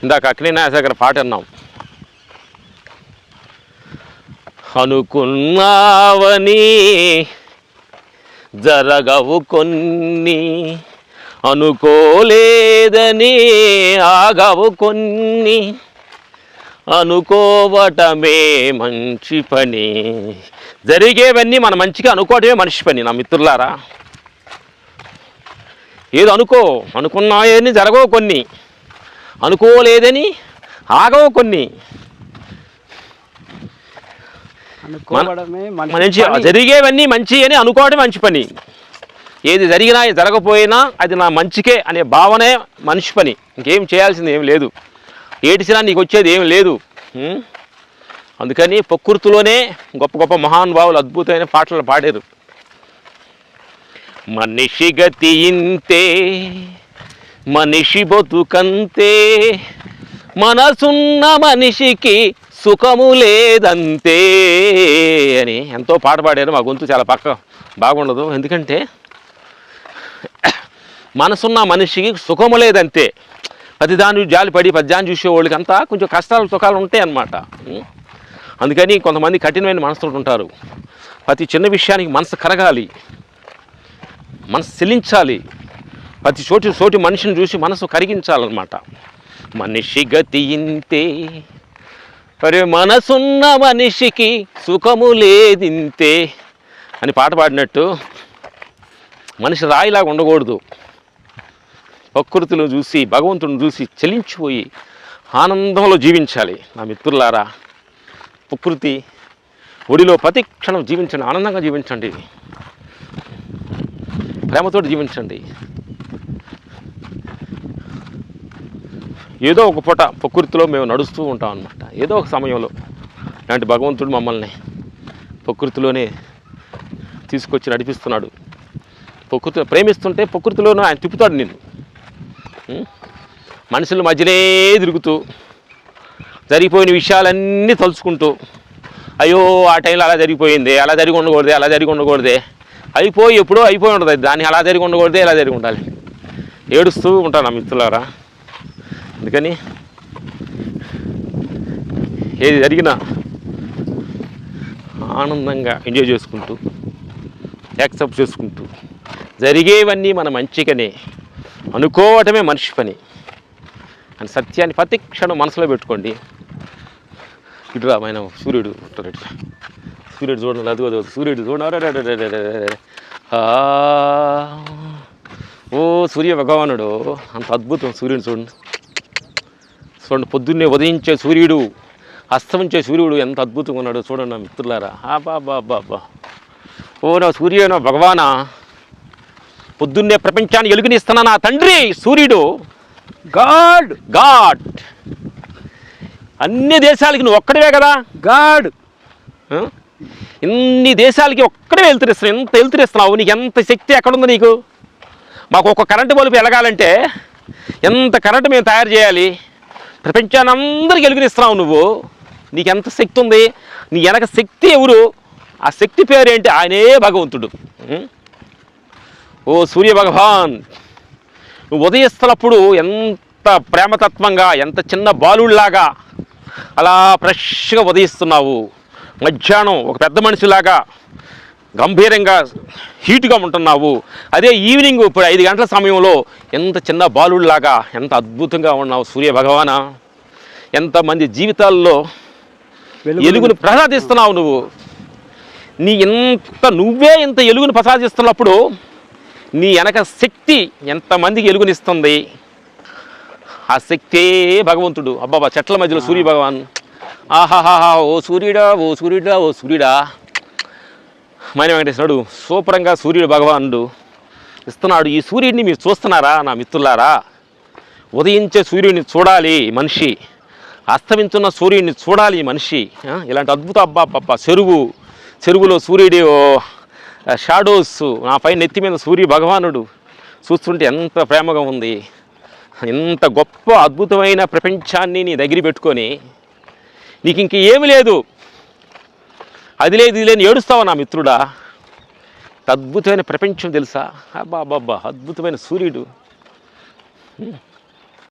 ఇందాక అక్కినే నాగేశ్వరరావు పాట అన్నాం. అనుకున్నావని జరగవు కొన్ని, అనుకోలేదని ఆగవు కొన్ని, అనుకోవటమే మంచి పని. జరిగేవన్నీ మన మంచిగా అనుకోవటమే మనిషి పని. నా మిత్రులారా, ఏదో అనుకున్నాయని జరగవు కొన్ని, అనుకోలేదని ఆగవు కొన్ని. మంచి జరిగేవన్నీ మంచి అని అనుకోవడం మంచి పని. ఏది జరిగినా జరగపోయినా అది నా మంచికే అనే భావనే మనిషి పని. ఇంకేం చేయాల్సింది ఏం లేదు, ఏడిసినా నీకు వచ్చేది ఏం లేదు. అందుకని ప్రకృతిలోనే గొప్ప గొప్ప మహానుభావులు అద్భుతమైన పాటలు పాడారు. మనిషి గతి ఇంతే, మనిషి బతుకంతే, మనసున్న మనిషికి సుఖము లేదంతే అని ఎంతో పాట పాడారు. మా గొంతు చాలా బాగుండదు, ఎందుకంటే మనసున్న మనిషికి సుఖము లేదంతే. ప్రతిదాన్ని జాలిపడి పద్యాన్ని చూసేవాళ్ళకి అంతా కొంచెం కష్టాలు సుఖాలు ఉంటాయి అన్నమాట. అందుకని కొంతమంది కఠినమైన మనసులు ఉంటారు. ప్రతి చిన్న విషయానికి మనసు కరగాలి, మనసు చెల్లించాలి. ప్రతి చోటి మనిషిని చూసి మనసు కరిగించాలన్నమాట. మనిషి గతి ఇంతే, మరి మనసున్న మనిషికి సుఖము లేదింతే అని పాట పాడినట్టు మనిషి రాయిలాగా ఉండకూడదు. ప్రకృతిలో చూసి భగవంతుని చూసి చలించిపోయి ఆనందంలో జీవించాలి. నా మిత్రులారా, ప్రకృతి ఒడిలో ప్రతి క్షణం జీవించండి, ఆనందంగా జీవించండి, ప్రేమతో జీవించండి. ఏదో ఒక పూట ప్రకృతిలో మేము నడుస్తూ ఉంటాం అన్నమాట. ఏదో ఒక సమయంలో ఇలాంటి భగవంతుడు మమ్మల్ని ప్రకృతిలోనే తీసుకొచ్చి నడిపిస్తున్నాడు. ప్రకృతిలో ప్రేమిస్తుంటే ప్రకృతిలోనే ఆయన తిప్పుతాడు నిన్ను. మనుషుల మధ్యనే తిరుగుతూ జరిగిపోయిన విషయాలన్నీ తలుచుకుంటూ, అయ్యో ఆ టైంలో అలా జరిగిపోయింది, అలా జరిగి ఉండకూడదే, అయిపోయి ఎప్పుడో అయిపోయి ఉండదు దాన్ని, అలా జరిగి ఉండకూడదే, ఇలా జరిగి ఉండాలి, ఏడుస్తూ ఉంటాను నా మిత్రులారా. అందుకని ఏది జరిగినా ఆనందంగా ఎంజాయ్ చేసుకుంటూ, యాక్సెప్ట్ చేసుకుంటూ, జరిగేవన్నీ మన మంచిగానే అనుకోవటమే మనిషి పని అని సత్యాన్ని ప్రతి క్షణం మనసులో పెట్టుకోండి. ఇటు రామైన సూర్యుడు చూడండి, అదిగో సూర్యుడు చూడండి. ఓ సూర్య భగవానుడు అంత అద్భుతం. సూర్యుడు చూడండి, పొద్దున్నే ఉదయించే సూర్యుడు, అస్తమించే సూర్యుడు ఎంత అద్భుతంగా ఉన్నాడు చూడండి నా మిత్రులారా. బాబా, ఓ నా సూర్య, నా భగవానా, పొద్దున్నే ప్రపంచాన్ని వెలుగునిస్తున్నా నా తండ్రి సూర్యుడు, గాడ్. అన్ని దేశాలకి నువ్వు ఒక్కడివే కదా గాడ్. ఇన్ని దేశాలకి ఒక్కడే వెళ్తురిస్తున్నావు, ఎంత వెళ్తురిస్తున్నావు, నీకు ఎంత శక్తి ఎక్కడుంది నీకు? మాకు ఒక కరెంటు బల్బు వెలగాలంటే ఎంత కరెంటు మేము తయారు చేయాలి? ప్రపంచాన్ని అందరికీ వెలుగునిస్తున్నావు నువ్వు, నీకెంత శక్తి ఉంది? నీ వెనక శక్తి ఎవరు? ఆ శక్తి పేరేంటి? ఆయనే భగవంతుడు. ఓ సూర్య భగవాన్, నువ్వు ఉదయిస్తున్నప్పుడు ఎంత ప్రేమతత్వంగా, ఎంత చిన్న బాలుడిలాగా అలా ఫ్రెష్గా ఉదయిస్తున్నావు. మధ్యాహ్నం ఒక పెద్ద మనిషిలాగా గంభీరంగా హీటుగా ఉంటున్నావు. అదే ఈవినింగ్ ఇప్పుడు 5 గంటల సమయంలో ఎంత చిన్న బాలుడిలాగా ఎంత అద్భుతంగా ఉన్నావు సూర్య భగవాన. ఎంతమంది జీవితాల్లో వెలుగును ప్రసాదిస్తున్నావు నువ్వు. నువ్వే ఇంత వెలుగును ప్రసాదిస్తున్నప్పుడు నీ వెనక శక్తి ఎంతమందికి వెలుగునిస్తుంది? ఆ శక్తే భగవంతుడు. అబ్బాబా, చెట్ల మధ్యలో సూర్య భగవాన్, ఆహాహా, ఓ సూర్యుడా, ఓ సూర్యుడా, ఓ సూర్యుడా. మైన వెంకటేశ్వరుడు సూపరంగా సూర్యుడు భగవానుడు ఇస్తున్నాడు. ఈ సూర్యుడిని మీరు చూస్తున్నారా నా మిత్రులారా? ఉదయించే సూర్యుడిని చూడాలి మనిషి, అస్తమించున్న సూర్యుడిని చూడాలి మనిషి. ఇలాంటి అద్భుత అబ్బా చెరువులో సూర్యుడి షాడోస్, నా పై నెత్తి మీద సూర్య భగవానుడు చూస్తుంటే ఎంత ప్రేమగా ఉంది. ఇంత గొప్ప అద్భుతమైన ప్రపంచాన్ని నీ దగ్గర పెట్టుకొని నీకు ఇంక ఏమి లేదు, అది లేదు ఇది లేని ఏడుస్తావా నా మిత్రుడా? అద్భుతమైన ప్రపంచం తెలుసా? అబ్బా అబ్బా, అద్భుతమైన సూర్యుడు.